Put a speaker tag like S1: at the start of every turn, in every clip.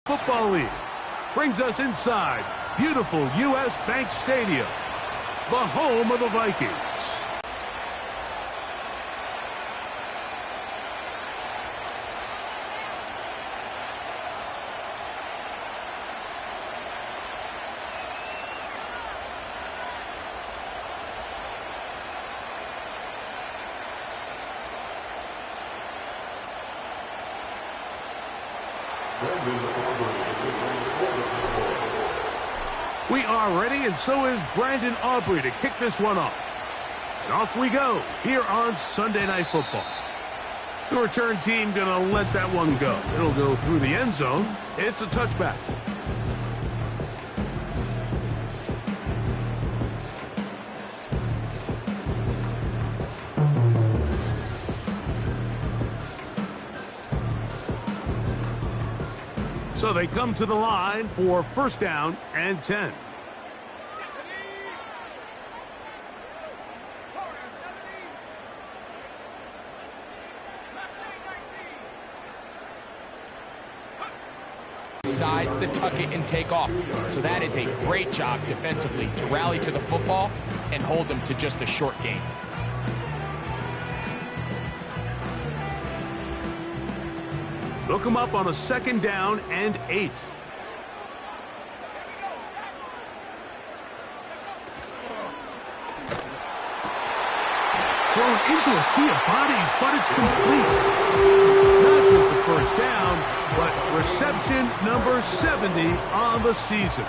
S1: Football League brings us inside beautiful U.S. Bank Stadium, the home of the Vikings. We are ready, and so is Brandon Aubrey to kick this one off. And off we go here on Sunday Night Football. The return team going to let that one go. It'll go through the end zone. It's a touchback. So they come to the line for first down and 10.
S2: Decides to tuck it and take off. So that is a great job defensively to rally to the football and hold them to just a short gain.
S1: Look him up on a second down and 8. Thrown into a sea of bodies, but it's complete. Not just the first down, but reception number 70 on the season.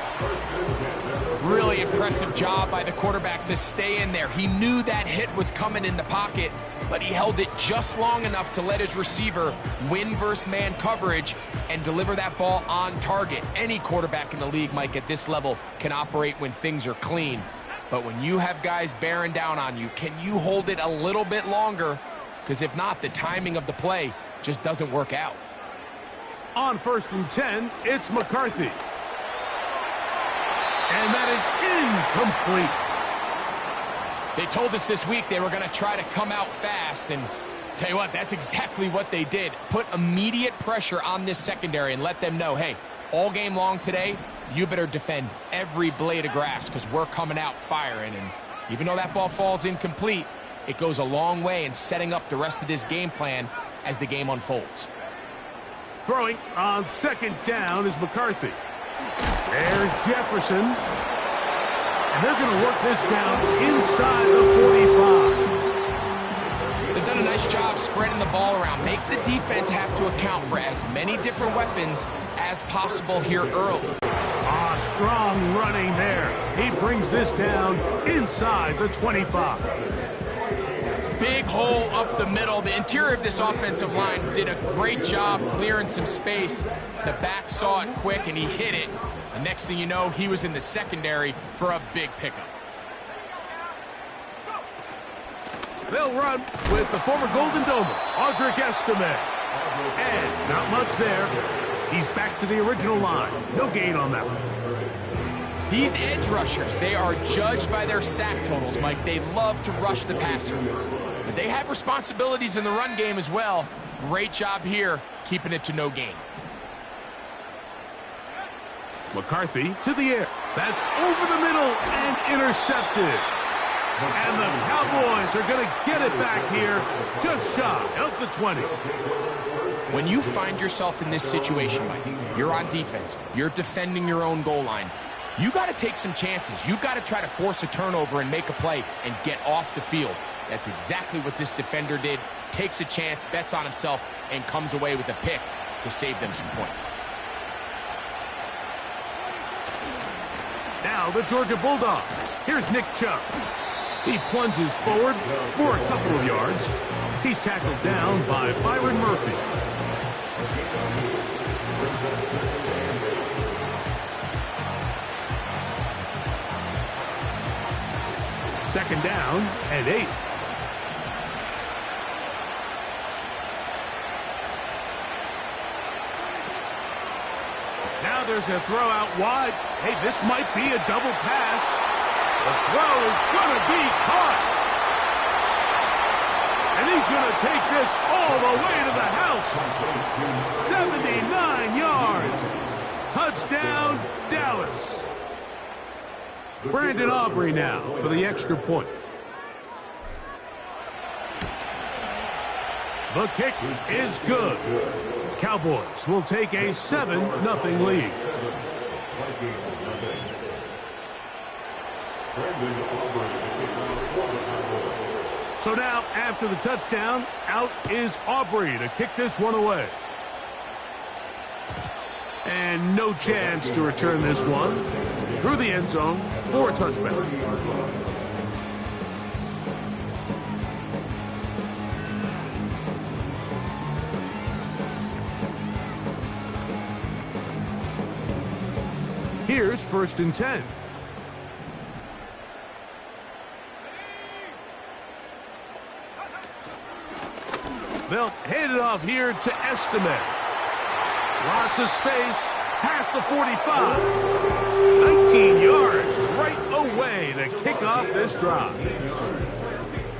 S2: Really impressive job by the quarterback to stay in there. He knew that hit was coming in the pocket, but he held it just long enough to let his receiver win versus man coverage and deliver that ball on target. Any quarterback in the league, Mike, at this level can operate when things are clean. But when you have guys bearing down on you, can you hold it a little bit longer? Because if not, the timing of the play just doesn't work out.
S1: On first and 10, it's McCarthy. And that is incomplete.
S2: They told us this week they were going to try to come out fast, and tell you what, that's exactly what they did. Put immediate pressure on this secondary and let them know, hey, all game long today, you better defend every blade of grass because we're coming out firing. And even though that ball falls incomplete, it goes a long way in setting up the rest of this game plan as the game unfolds.
S1: Throwing on second down is McCarthy. There's Jefferson. And they're going to work this down inside the 45.
S2: They've done a nice job spreading the ball around. Make the defense have to account for as many different weapons as possible here early.
S1: Ah, strong running there. He brings this down inside the 25.
S2: Big hole up the middle. The interior of this offensive line did a great job clearing some space. The back saw it quick, and he hit it. The next thing you know, he was in the secondary for a big pickup.
S1: They'll run with the former Golden Domer, Audric Estime. And not much there. He's back to the original line. No gain on that one.
S2: These edge rushers, they are judged by their sack totals, Mike. They love to rush the passer. But they have responsibilities in the run game as well. Great job here, keeping it to no gain.
S1: McCarthy to the air. That's over the middle and intercepted. And the Cowboys are going to get it back here just shy of the 20.
S2: When you find yourself in this situation, Mike, you're on defense, you're defending your own goal line, you got to take some chances. You've got to try to force a turnover and make a play and get off the field. That's exactly what this defender did. Takes a chance, bets on himself, and comes away with a pick to save them some points.
S1: Now the Georgia Bulldog. Here's Nick Chubb. He plunges forward for a couple of yards. He's tackled down by Byron Murphy. Second down and 8. Now there's a throw out wide. Hey, this might be a double pass. The throw is going to be caught. And he's going to take this all the way to the house. 79 yards. Touchdown, Dallas. Brandon Aubrey now for the extra point. The kick is good. Cowboys will take a 7-0 lead. So now, after the touchdown, out is Aubrey to kick this one away. And no chance to return this one through the end zone for a touchback. Here's 1st and 10. They'll hand it off here to Estime. Lots of space past the 45. 19 yards right away to kick off this drive.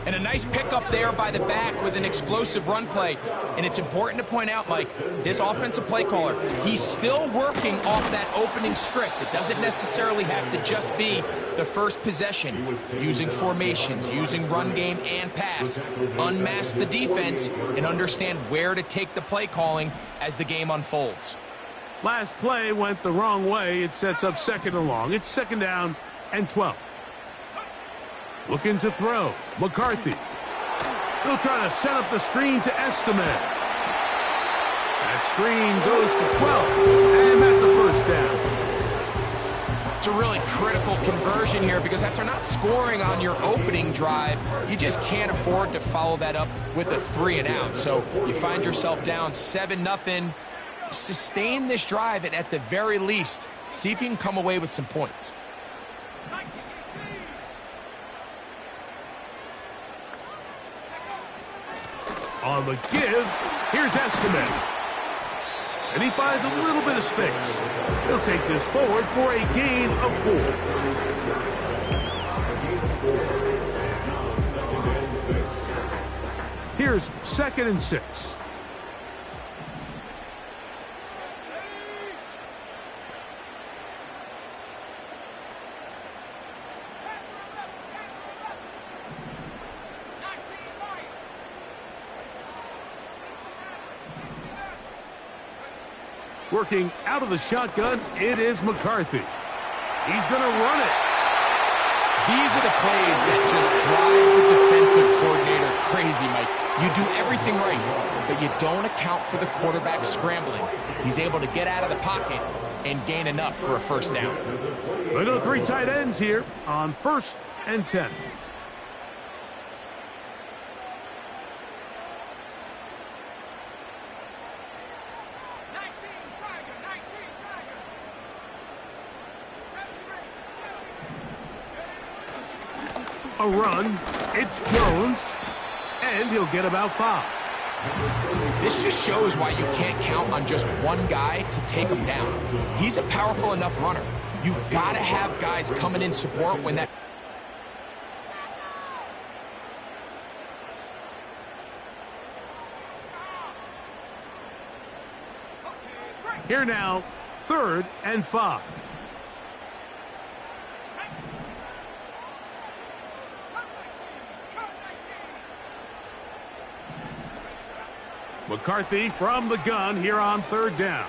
S2: And a nice pickup there by the back with an explosive run play. And it's important to point out, Mike, this offensive play caller, he's still working off that opening script. It doesn't necessarily have to just be the first possession. Using formations, using run game and pass. Unmask the defense and understand where to take the play calling as the game unfolds.
S1: Last play went the wrong way. It sets up 2nd and long. It's 2nd down and 12. Looking to throw. McCarthy. He'll try to set up the screen to Estime. That screen goes for 12. And that's a 1st down.
S2: It's a really critical conversion here because after not scoring on your opening drive, you just can't afford to follow that up with a 3 and out. So you find yourself down 7-0. Sustain this drive and at the very least, see if you can come away with some points.
S1: On the give, here's Estime. And he finds a little bit of space. He'll take this forward for a gain of 4. Here's 2nd and 6. Working out of the shotgun, it is McCarthy. He's going to run it.
S2: These are the plays that just drive the defensive coordinator crazy, Mike. You do everything right, but you don't account for the quarterback scrambling. He's able to get out of the pocket and gain enough for a 1st down.
S1: They go 3 tight ends here on 1st and 10. A run, it's Jones, and he'll get about 5.
S2: This just shows why you can't count on just one guy to take him down. He's a powerful enough runner. You gotta have guys coming in support when that...
S1: Here now, 3rd and 5. McCarthy from the gun here on 3rd down.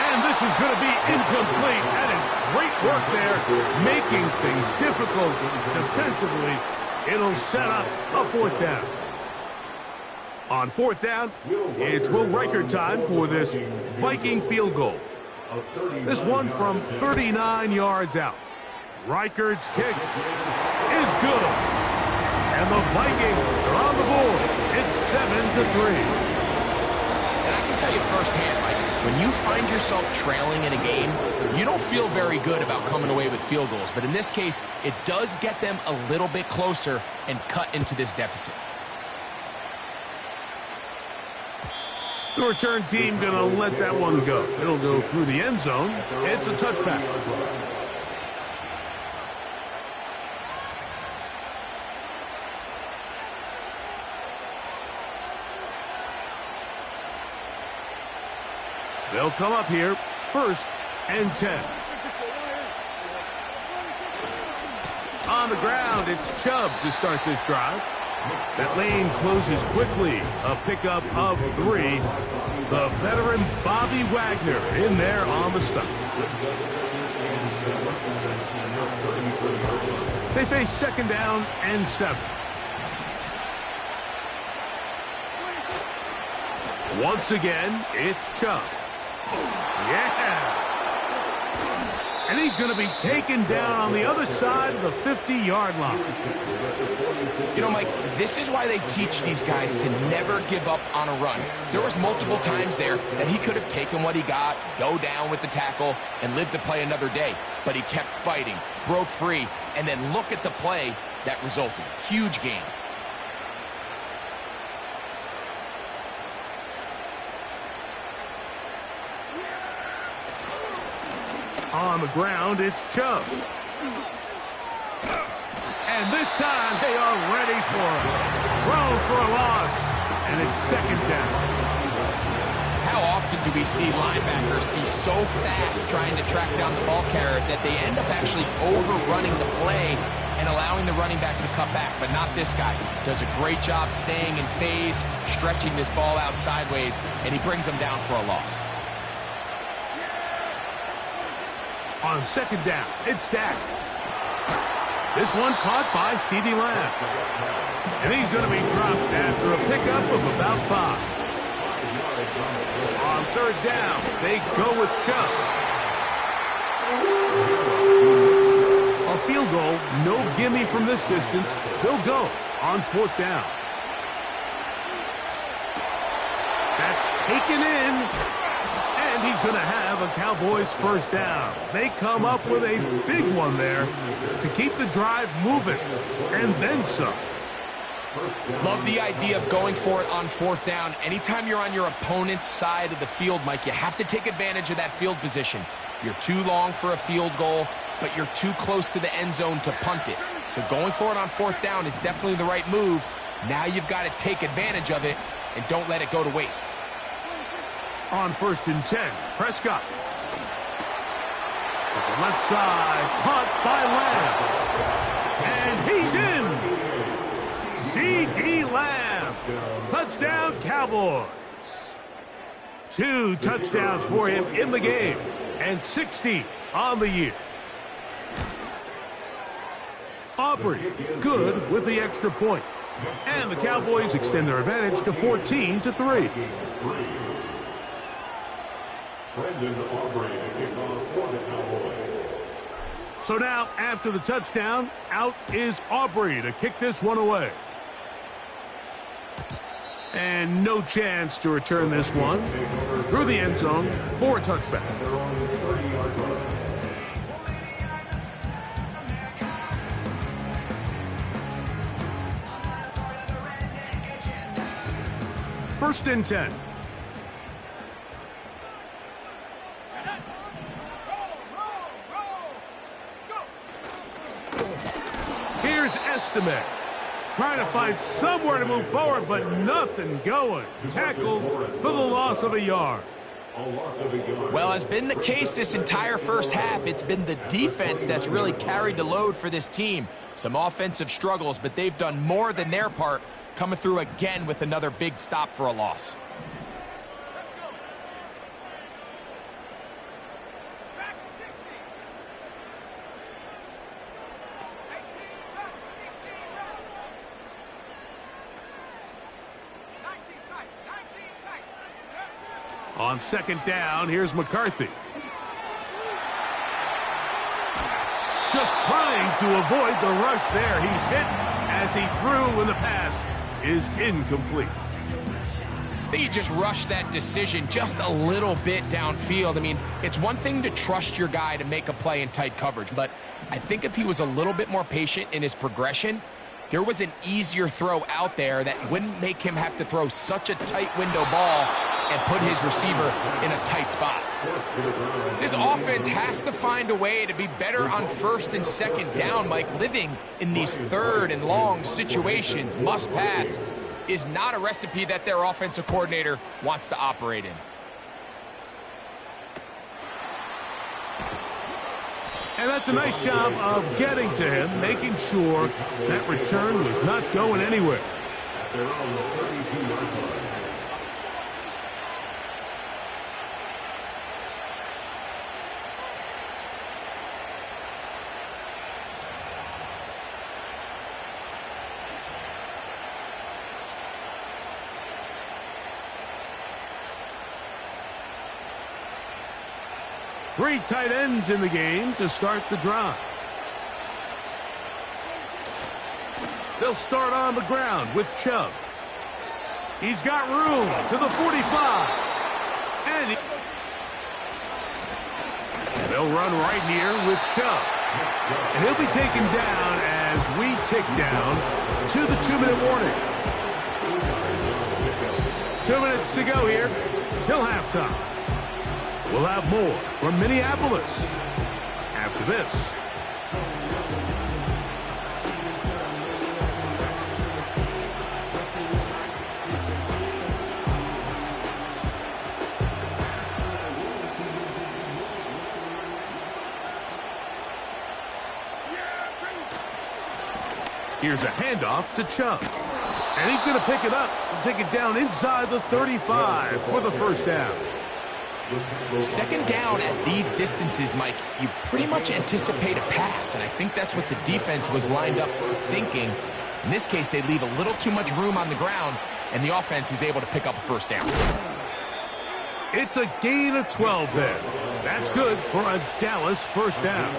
S1: And this is going to be incomplete. That is great work there, making things difficult defensively. It'll set up a 4th down. On 4th down, it's Will Reichert time for this Viking field goal. This one from 39 yards out. Reichert's kick is good. And the Vikings are on the board. It's 7-3.
S2: And I can tell you firsthand, Mike, when you find yourself trailing in a game, you don't feel very good about coming away with field goals. But in this case, it does get them a little bit closer and cut into this deficit.
S1: The return team going to let that one go. It'll go through the end zone. It's a touchback. They'll come up here, 1st and 10. On the ground, it's Chubb to start this drive. That lane closes quickly. A pickup of 3. The veteran Bobby Wagner in there on the stop. They face 2nd down and 7. Once again, it's Chubb. Yeah! And he's going to be taken down on the other side of the 50-yard line.
S2: You know, Mike, this is why they teach these guys to never give up on a run. There was multiple times there that he could have taken what he got, go down with the tackle, and live to play another day. But he kept fighting, broke free, and then look at the play that resulted. Huge gain.
S1: On the ground, it's Chubb. And this time, they are ready for it. Throw for a loss, and it's 2nd down.
S2: How often do we see linebackers be so fast trying to track down the ball carrier that they end up actually overrunning the play and allowing the running back to cut back? But not this guy. Does a great job staying in phase, stretching this ball out sideways, and he brings them down for a loss.
S1: On 2nd down, it's Dak. This one caught by CeeDee Lamb. And he's going to be dropped after a pickup of about 5. On 3rd down, they go with Chubb. A field goal, no gimme from this distance. They'll go on 4th down. That's taken in. And he's going to have a Cowboys 1st down. They come up with a big one there to keep the drive moving, and then some.
S2: Love the idea of going for it on 4th down. Anytime you're on your opponent's side of the field, Mike, you have to take advantage of that field position. You're too long for a field goal, but you're too close to the end zone to punt it. So going for it on 4th down is definitely the right move. Now you've got to take advantage of it and don't let it go to waste.
S1: On 1st and 10, Prescott. To the left side, caught by Lamb. And he's in. CeeDee Lamb. Touchdown, Cowboys. 2 touchdowns for him in the game. And 60 on the year. Aubrey, good with the extra point. And the Cowboys extend their advantage to 14-3. So now, after the touchdown, out is Aubrey to kick this one away. And no chance to return this one through the end zone for a touchback. First and 10. Here's Estimate. Trying to find somewhere to move forward, but nothing going. Tackled for the loss of a yard.
S2: Well, as been the case this entire first half, it's been the defense that's really carried the load for this team. Some offensive struggles, but they've done more than their part, coming through again with another big stop for a loss.
S1: On 2nd down, here's McCarthy. Just trying to avoid the rush there. He's hit as he threw when the pass is incomplete.
S2: I think he just rushed that decision just a little bit downfield. I mean, it's one thing to trust your guy to make a play in tight coverage, but I think if he was a little bit more patient in his progression, there was an easier throw out there that wouldn't make him have to throw such a tight window ball and put his receiver in a tight spot. This offense has to find a way to be better on first and second down, Mike. Living in these third and long situations, must pass, is not a recipe that their offensive coordinator wants to operate in.
S1: And that's a nice job of getting to him, making sure that return was not going anywhere. Three tight ends in the game to start the drive. They'll start on the ground with Chubb. He's got room to the 45. And they'll run right here with Chubb. And he'll be taken down as we tick down to the 2-minute warning. 2 minutes to go here till halftime. We'll have more from Minneapolis after this. Here's a handoff to Chubb. And he's going to pick it up and take it down inside the 35 for the first down.
S2: Second down at these distances, Mike, you pretty much anticipate a pass, and I think that's what the defense was lined up thinking. In this case, they leave a little too much room on the ground, and the offense is able to pick up a first down.
S1: It's a gain of 12 there. That's good for a Dallas first down.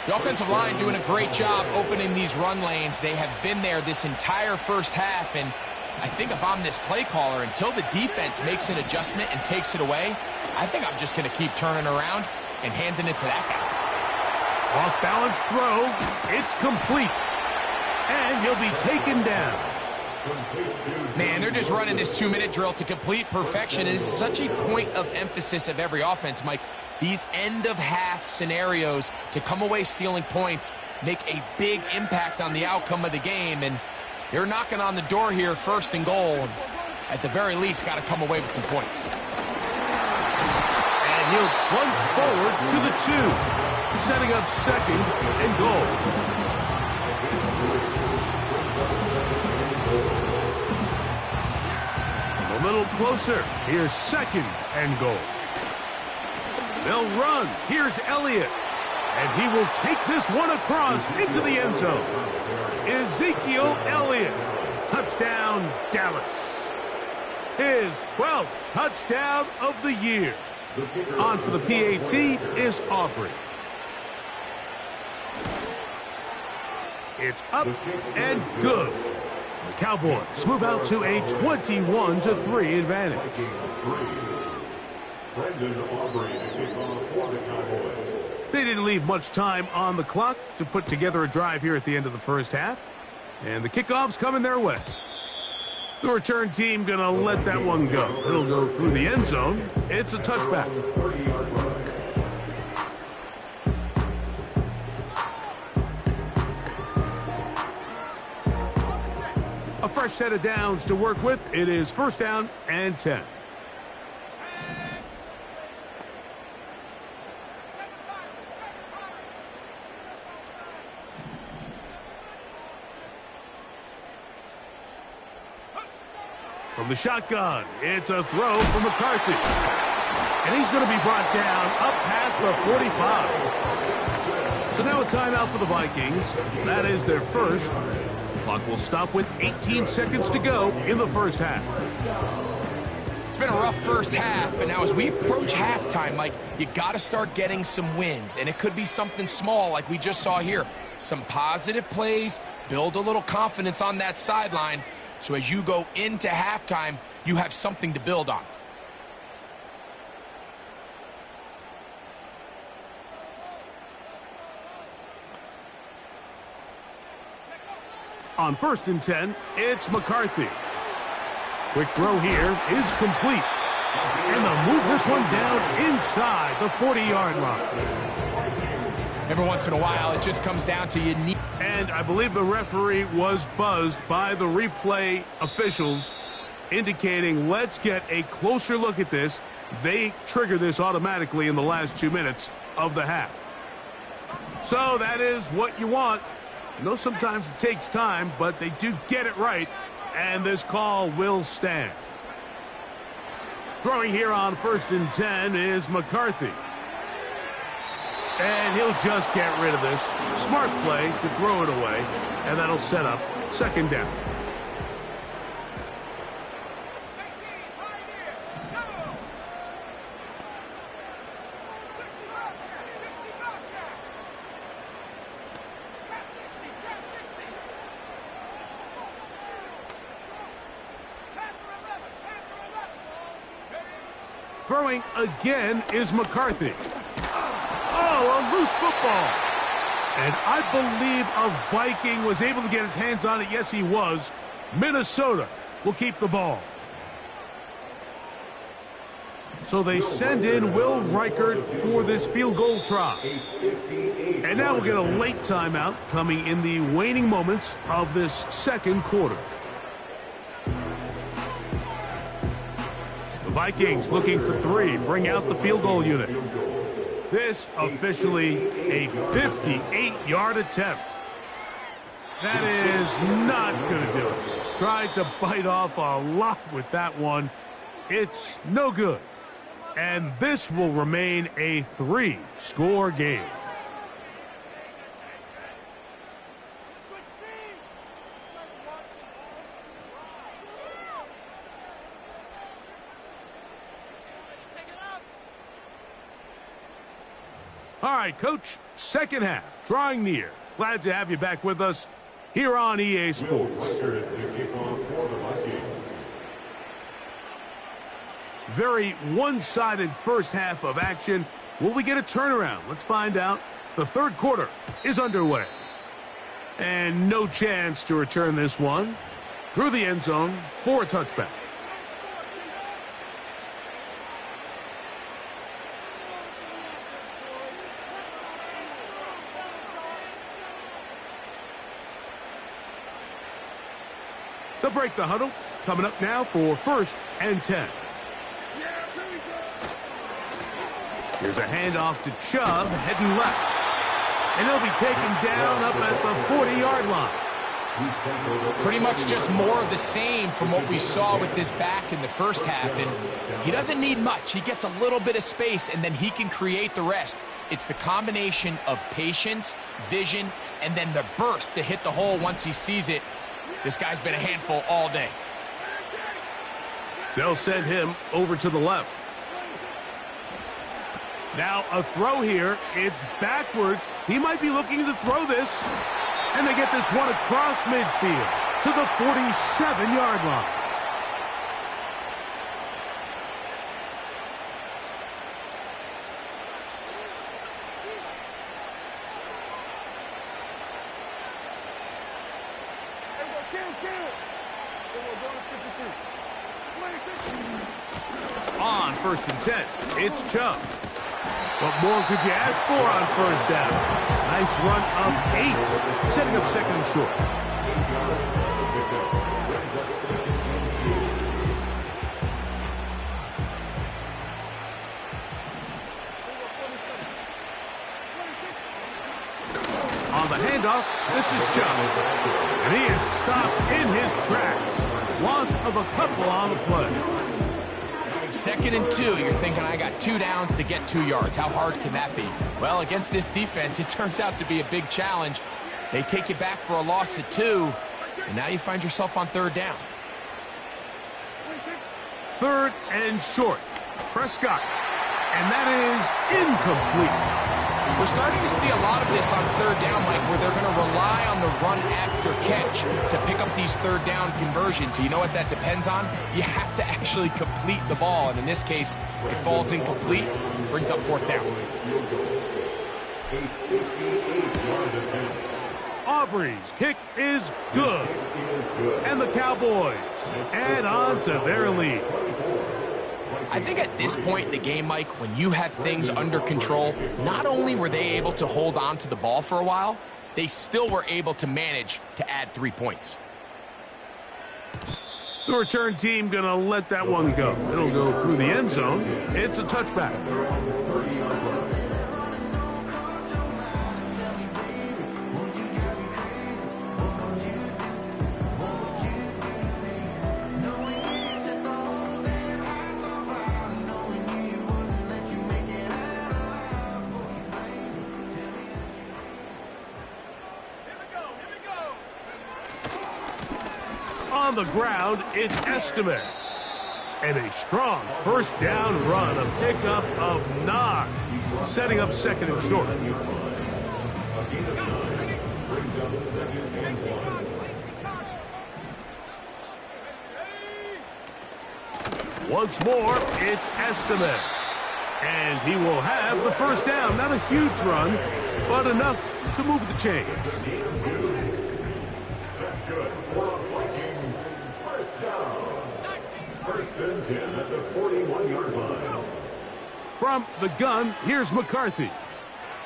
S2: The offensive line doing a great job opening these run lanes. They have been there this entire first half, and I think if I'm this play caller, until the defense makes an adjustment and takes it away, I think I'm just going to keep turning around and handing it to that guy.
S1: Off-balance throw. It's complete. And he'll be taken down.
S2: Man, they're just running this 2-minute drill to complete perfection. It is such a point of emphasis of every offense, Mike. These end-of-half scenarios to come away stealing points make a big impact on the outcome of the game, and they're knocking on the door here, first and goal. At the very least, got to come away with some points.
S1: And he'll plunge forward to the 2, setting up second and goal. A little closer. Here's second and goal. They'll run. Here's Elliott. And he will take this one across into the end zone. Ezekiel Elliott. Touchdown, Dallas. His 12th touchdown of the year. On for the PAT is Aubrey. It's up and good. The Cowboys move out to a 21-3 advantage. They didn't leave much time on the clock to put together a drive here at the end of the first half. And the kickoff's coming their way. The return team going to let that one go. It'll go through the end zone. It's a touchback. A fresh set of downs to work with. It is first down and 10. From the shotgun, it's a throw from McCarthy. And he's going to be brought down up past the 45. So now a timeout for the Vikings. That is their first. Clock will stop with 18 seconds to go in the first half.
S2: It's been a rough first half, but now as we approach halftime, Mike, you got to start getting some wins. And it could be something small like we just saw here. Some positive plays, build a little confidence on that sideline. So as you go into halftime, you have something to build on.
S1: On first and 10, it's McCarthy. Quick throw here is complete. And they'll move this one down inside the 40-yard line.
S2: Every once in a while, it just comes down to you need.
S1: And I believe the referee was buzzed by the replay officials, indicating let's get a closer look at this. They trigger this automatically in the last 2 minutes of the half. So that is what you want. I know sometimes it takes time, but they do get it right, and this call will stand. Throwing here on 1st and 10 is McCarthy. And he'll just get rid of this. Smart play to throw it away, and that'll set up 2nd down. Throwing again is McCarthy. Oh, a loose football. And I believe a Viking was able to get his hands on it. Yes, he was. Minnesota will keep the ball. So they send in Will Reichert for this field goal try. And now we'll get a late timeout coming in the waning moments of this 2nd quarter. The Vikings looking for 3, bring out the field goal unit. This officially a 58-yard attempt. That is not going to do it. Tried to bite off a lot with that one. It's no good. And this will remain a 3-score game. All right, Coach, 2nd half, drawing near. Glad to have you back with us here on EA Sports. Very one-sided first half of action. Will we get a turnaround? Let's find out. The 3rd quarter is underway. And no chance to return this one through the end zone for a touchback. They'll break the huddle. Coming up now for 1st and 10. Here's a handoff to Chubb, heading left. And he'll be taken down up at the 40-yard line.
S2: Pretty much just more of the same from what we saw with this back in the first half. And he doesn't need much. He gets a little bit of space, and then he can create the rest. It's the combination of patience, vision, and then the burst to hit the hole once he sees it. This guy's been a handful all day.
S1: They'll send him over to the left. Now a throw here. It's backwards. He might be looking to throw this. And they get this one across midfield to the 47-yard line. On 1st and 10, it's Chubb. What more could you ask for on 1st down? Nice run of 8, setting up 2nd and short. On the handoff, this is Chubb. And he is stopped in his tracks. Loss of a couple on the play.
S2: 2nd and 2, you're thinking, I got 2 downs to get 2 yards. How hard can that be? Well, against this defense, it turns out to be a big challenge. They take you back for a loss at 2, and now you find yourself on 3rd down.
S1: 3rd and short. Prescott. And that is incomplete.
S2: We're starting to see a lot of this on 3rd down, Mike, where they're going to rely on the run after catch to pick up these 3rd down conversions. You know what that depends on? You have to actually complete the ball, and in this case, it falls incomplete, brings up 4th down.
S1: Aubrey's kick is good. And the Cowboys add on to their lead.
S2: I think at this point in the game, Mike, when you had things under control, not only were they able to hold on to the ball for a while, they still were able to manage to add 3 points.
S1: The return team going to let that one go. It'll go through the end zone. It's a touchback. On the ground, it's Estimate. And a strong first down run, a pickup of 9, setting up second and short. Once more, it's Estimate. And he will have the first down. Not a huge run, but enough to move the chains. First and 10 at the 41-yard line. From the gun, here's McCarthy.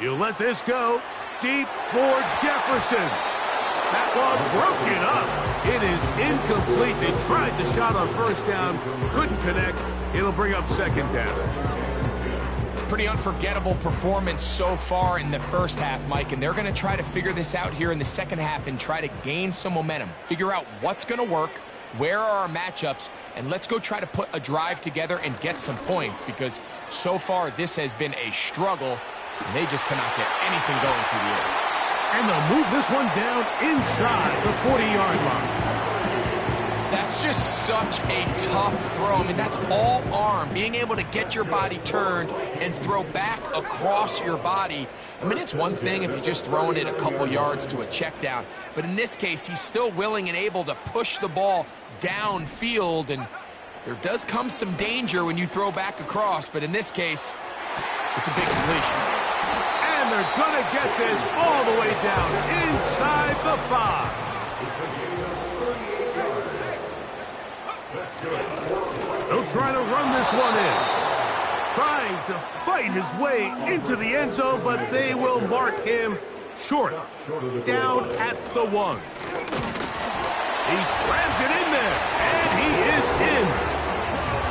S1: You let this go. Deep for Jefferson. That one broken up. It is incomplete. They tried the shot on first down. Couldn't connect. It'll bring up second down.
S2: Pretty unforgettable performance so far in the first half, Mike, and they're going to try to figure this out here in the second half and try to gain some momentum. Figure out what's going to work. Where are our matchups? And let's go try to put a drive together and get some points, because so far this has been a struggle, and they just cannot get anything going through the air.
S1: And they'll move this one down inside the 40-yard line.
S2: That's just such a tough throw. I mean, that's all arm. Being able to get your body turned and throw back across your body. I mean, it's one thing if you're just throwing it a couple yards to a check down. But in this case, he's still willing and able to push the ball downfield. And there does come some danger when you throw back across. But in this case, it's a big completion.
S1: And they're going to get this all the way down inside the 5. They'll try to run this one in. Trying to fight his way into the end zone, but they will mark him short. Down at the 1. He slams it in there, and he is in.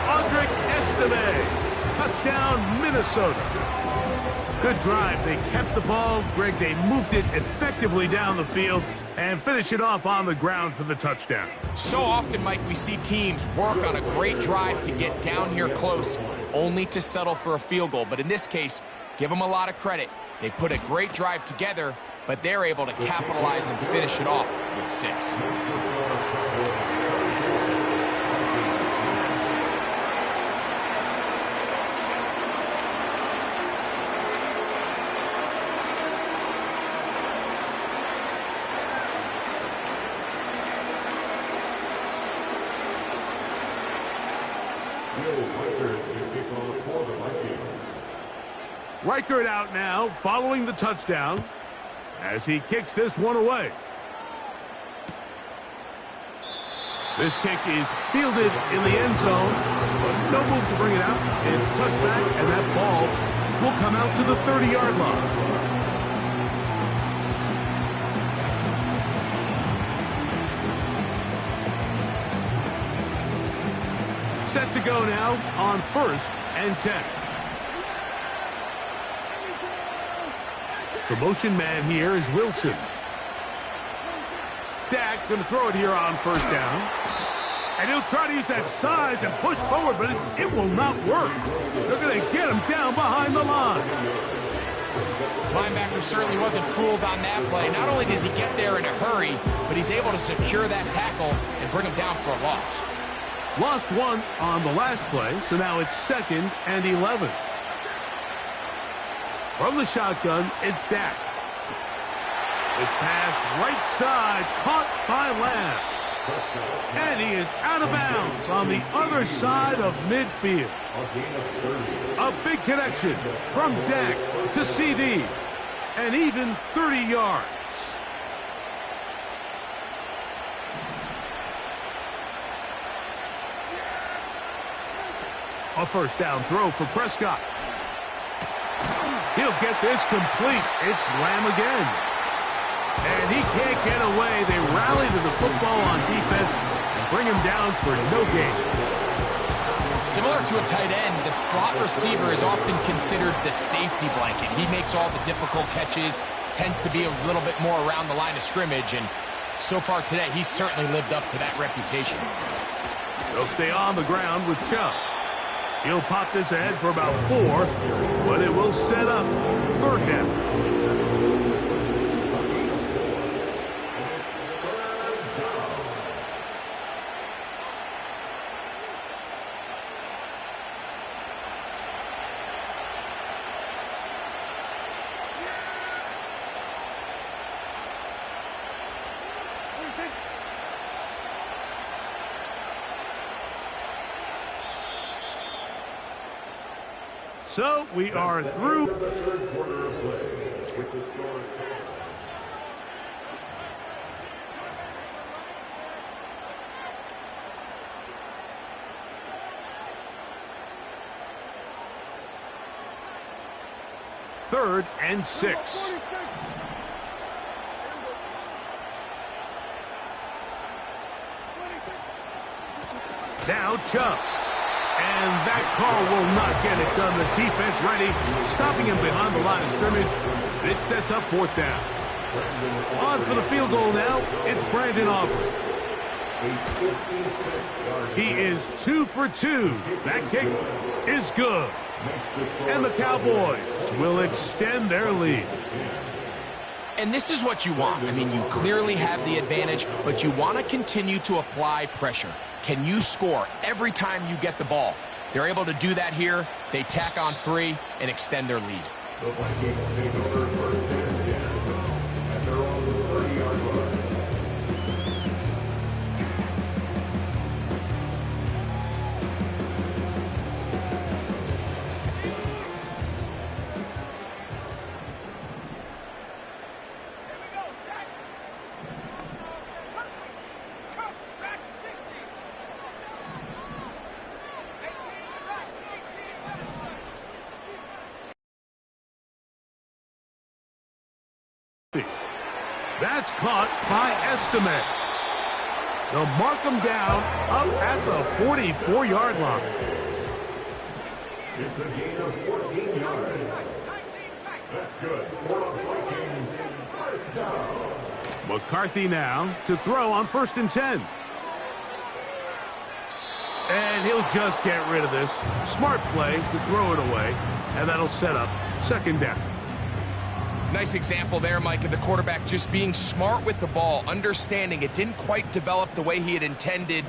S1: Audric Estime. Touchdown, Minnesota. Good drive. They kept the ball. Greg, they moved it effectively down the field and finish it off on the ground for the touchdown.
S2: So often, Mike, we see teams work on a great drive to get down here close, only to settle for a field goal. But in this case, give them a lot of credit. They put a great drive together, but they're able to capitalize and finish it off with 6.
S1: Reichert out now, following the touchdown, as he kicks this one away. This kick is fielded in the end zone, but no move to bring it out. It's touchback, and that ball will come out to the 30-yard line. Set to go now on 1st and 10. The motion man here is Wilson. Dak going to throw it here on first down. And he'll try to use that size and push forward, but it will not work. They're going to get him down behind the line.
S2: Linebacker certainly wasn't fooled on that play. Not only does he get there in a hurry, but he's able to secure that tackle and bring him down for a loss.
S1: Lost one on the last play, so now it's 2nd and 11. From the shotgun, it's Dak. This pass right side, caught by Lamb. And he is out of bounds on the other side of midfield. A big connection from Dak to CD. And even 30 yards. A first down throw for Prescott. He'll get this complete. It's Lamb again. And he can't get away. They rally to the football on defense and bring him down for no gain.
S2: Similar to a tight end, the slot receiver is often considered the safety blanket. He makes all the difficult catches, tends to be a little bit more around the line of scrimmage, and so far today, he's certainly lived up to that reputation.
S1: They'll stay on the ground with Chubb. He'll pop this ahead for about 4, but it will set up third down. So we are through. Third and 6. Now Chubb. And that call will not get it done. The defense ready, stopping him behind the line of scrimmage. It sets up 4th down. On for the field goal now, it's Brandon Aubrey. He is 2 for 2. That kick is good. And the Cowboys will extend their lead.
S2: And this is what you want. I mean, you clearly have the advantage, but you want to continue to apply pressure. Can you score every time you get the ball? They're able to do that here. They tack on 3 and extend their lead.
S3: The Vikings take over first and 10 at their own 30-yard line.
S1: That's caught by Estimate. They'll mark him down up at the 44-yard line.
S3: It's a gain of 14 yards. That's good. For the Vikings, first down.
S1: McCarthy now to throw on 1st and 10. And he'll just get rid of this. Smart play to throw it away, and that'll set up 2nd down.
S2: Nice example there, Mike, of the quarterback just being smart with the ball, understanding it didn't quite develop the way he had intended.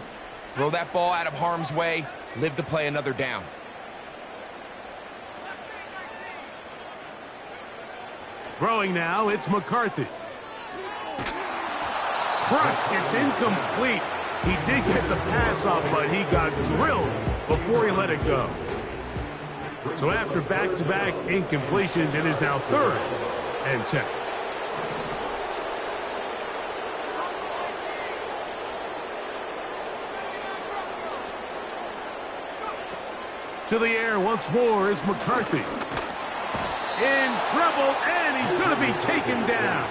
S2: Throw that ball out of harm's way, live to play another down.
S1: Throwing now, it's McCarthy. Crushed, it's incomplete. He did get the pass off, but he got drilled before he let it go. So after back-to-back incompletions, it is now 3rd and 10. To the air once more is McCarthy. In trouble, and he's going to be taken down.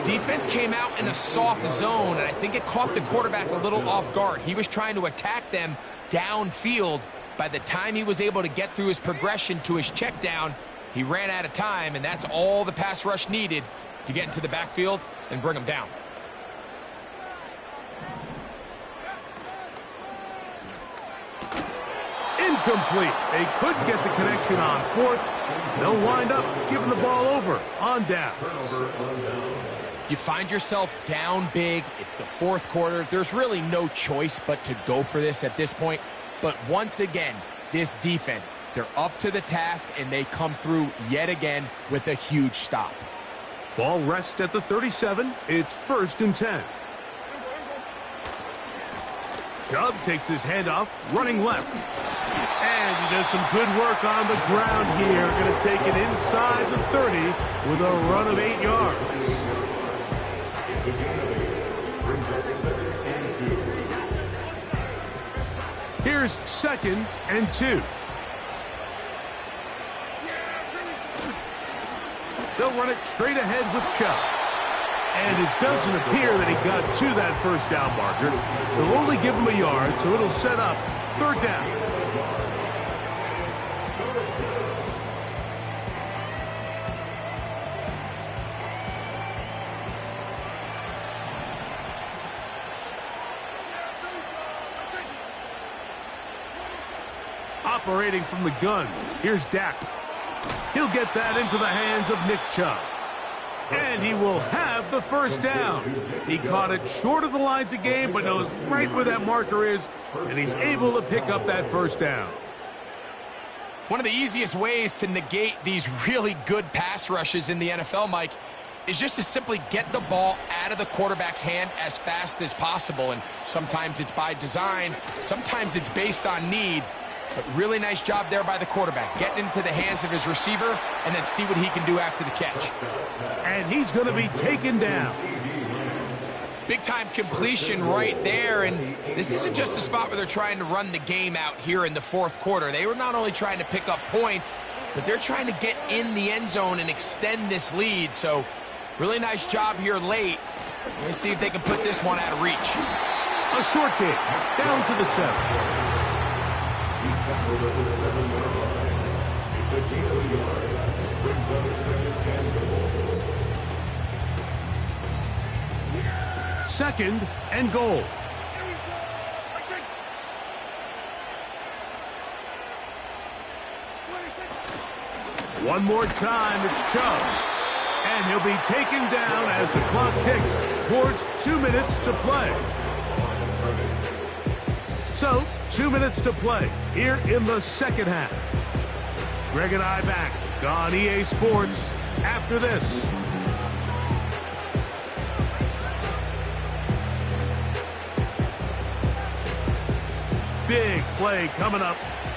S2: Defense came out in a soft zone, and I think it caught the quarterback a little off guard. He was trying to attack them downfield. By the time he was able to get through his progression to his check down, he ran out of time, and that's all the pass rush needed to get into the backfield and bring him down.
S1: Incomplete. They couldn't get the connection on 4th. They'll wind up giving the ball over on down.
S2: You find yourself down big. It's the 4th quarter. There's really no choice but to go for this at this point. But once again, this defense, they're up to the task, and they come through yet again with a huge stop.
S1: Ball rests at the 37. It's 1st and 10. Chubb takes his handoff, running left. And he does some good work on the ground here. Going to take it inside the 30 with a run of 8 yards. Here's Here's 2nd and 2. They'll run it straight ahead with Chubb. And it doesn't appear that he got to that first down marker. They'll only give him a yard, so it'll set up 3rd down. Operating from the gun, here's Dak. He'll get that into the hands of Nick Chubb. And he will have the first down. He caught it short of the line to gain, but knows right where that marker is, and he's able to pick up that first down.
S2: One of the easiest ways to negate these really good pass rushes in the NFL, Mike, is just to simply get the ball out of the quarterback's hand as fast as possible. And sometimes it's by design, sometimes it's based on need. But really nice job there by the quarterback, getting into the hands of his receiver and then see what he can do after the catch.
S1: And he's going to be taken down.
S2: Big-time completion right there, and this isn't just a spot where they're trying to run the game out here in the 4th quarter. They were not only trying to pick up points, but they're trying to get in the end zone and extend this lead. So really nice job here late. Let's see if they can put this one out of reach.
S1: A short game, down to the 7. Second and goal. One more time, it's Chubb. And he'll be taken down as the clock ticks towards 2 minutes to play. So, 2 minutes to play here in the 2nd half. Greg and I back on EA Sports after this. Big play coming up.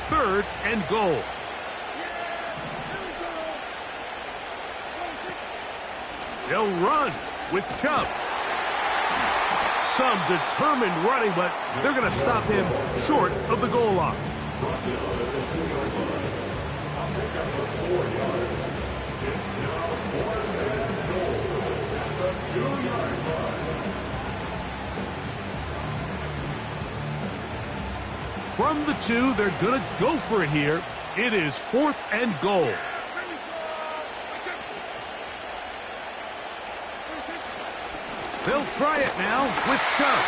S1: 3rd and goal. They'll run with Chubb. Some determined running, but they're going to stop him short of the goal line. From the 2, they're going to go for it here. It is 4th and goal. They'll try it now with Chubb.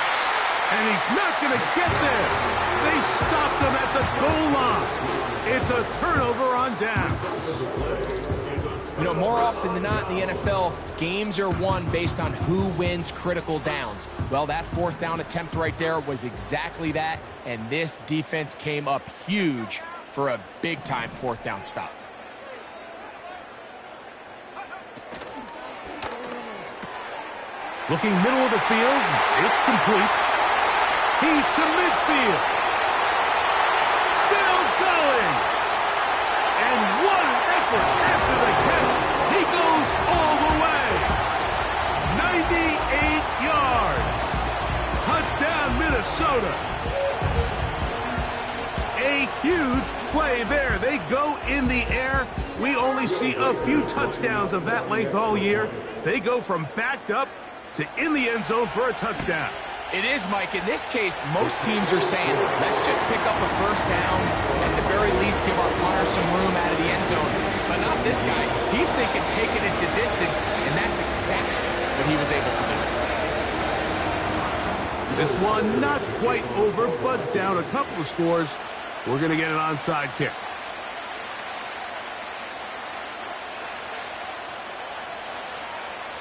S1: And he's not going to get there. They stopped him at the goal line. It's a turnover on downs.
S2: You know, more often than not in the NFL, games are won based on who wins critical downs. Well, that 4th down attempt right there was exactly that, and this defense came up huge for a big-time 4th down stop.
S1: Looking middle of the field, it's complete. He's to midfield. Still going. And what an effort after the catch. He goes all the way. 98 yards. Touchdown, Minnesota. A huge play there. They go in the air. We only see a few touchdowns of that length all year. They go from backed up to in the end zone for a touchdown.
S2: It is, Mike. In this case, most teams are saying, let's just pick up a 1st down, at the very least give our punter some room out of the end zone. But not this guy. He's thinking taking it to distance, and that's exactly what he was able to do.
S1: This one not quite over, but down a couple of scores. We're going to get an onside kick.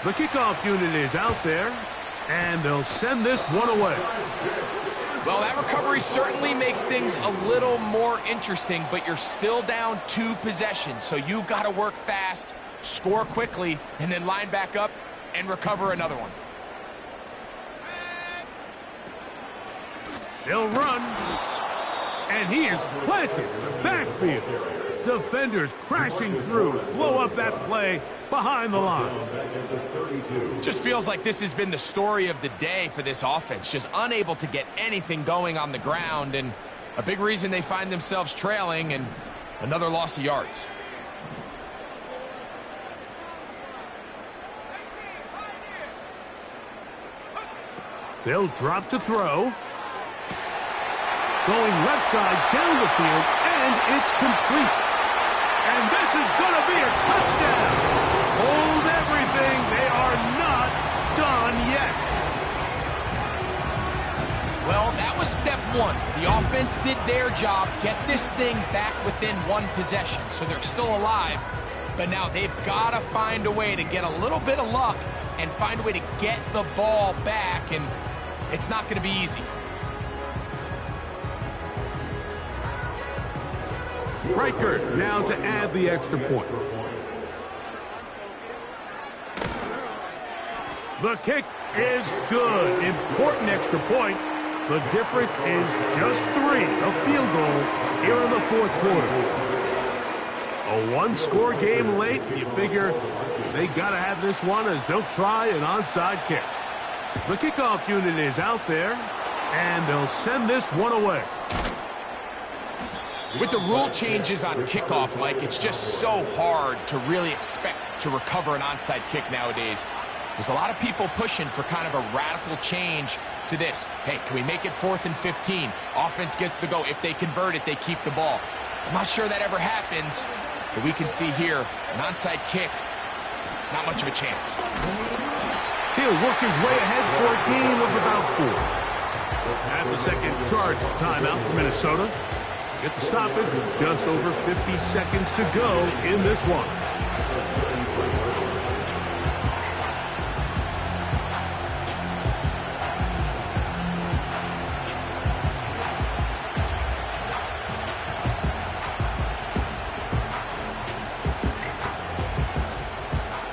S1: The kickoff unit is out there, and they'll send this one away.
S2: Well, that recovery certainly makes things a little more interesting, but you're still down 2 possessions, so you've got to work fast, score quickly, and then line back up and recover another one.
S1: They'll run, and he is planted in the backfield. Defenders crashing through, blow up that play behind the line.
S2: Just feels like this has been the story of the day for this offense. Just unable to get anything going on the ground. And A big reason they find themselves trailing, and another loss of yards.
S1: They'll drop to throw. Going left side down the field, and it's complete. And this is going to be a touchdown. Hold everything. They are not done yet.
S2: Well, that was step one. The offense did their job, get this thing back within one possession. So they're still alive, but now they've got to find a way to get a little bit of luck and find a way to get the ball back, and it's not going to be easy.
S1: Riker now to add the extra point. The kick is good. Important extra point. The difference is just 3. A field goal here in the fourth quarter. A one-score game late. You figure they got to have this one as they'll try an onside kick. The kickoff unit is out there, and they'll send this one away.
S2: With the rule changes on kickoff, Mike, it's just so hard to really expect to recover an onside kick nowadays. There's a lot of people pushing for kind of a radical change to this. Hey, can we make it 4th and 15? Offense gets the go. If they convert it, they keep the ball. I'm not sure that ever happens, but we can see here an onside kick, not much of a chance.
S1: He'll work his way ahead for a gain of about 4. That's a second charge timeout for Minnesota. Get the stoppage with just over 50 seconds to go in this one.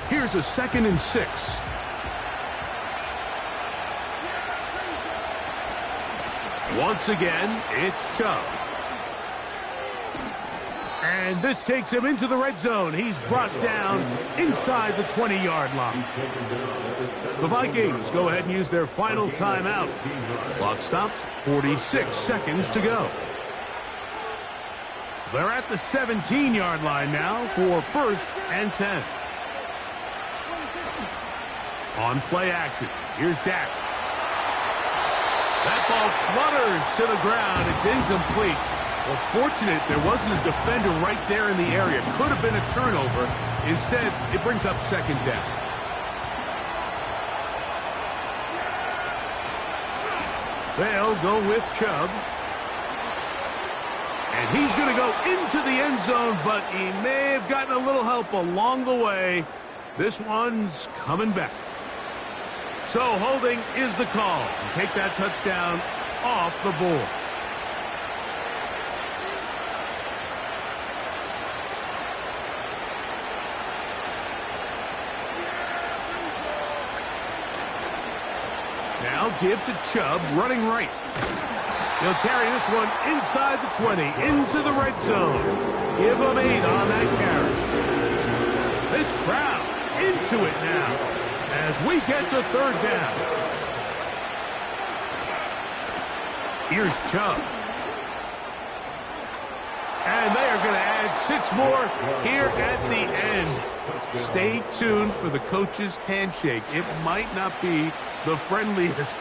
S1: Here's a 2nd and 6. Once again, it's Chubb. And this takes him into the red zone. He's brought down inside the 20-yard line. The Vikings go ahead and use their final timeout. Clock stops, 46 seconds to go. They're at the 17-yard line now for 1st and 10. On play action, here's Dak. That ball flutters to the ground. It's incomplete. Well, fortunate there wasn't a defender right there in the area. Could have been a turnover. Instead, it brings up 2nd down. They'll go with Chubb. And he's going to go into the end zone, but he may have gotten a little help along the way. This one's coming back. So holding is the call. And take that touchdown off the board. Now give to Chubb, running right. He'll carry this one inside the 20, into the red zone. Give him 8 on that carry. This crowd into it now as we get to 3rd down. Here's Chubb. And they are going to add 6 more here at the end. Stay tuned for the coach's handshake. It might not be the friendliest.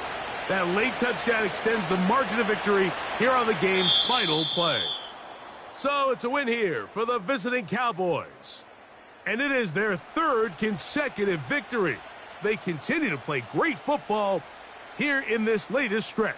S1: That late touchdown extends the margin of victory here on the game's final play. So it's a win here for the visiting Cowboys. And it is their 3rd consecutive victory. They continue to play great football here in this latest stretch.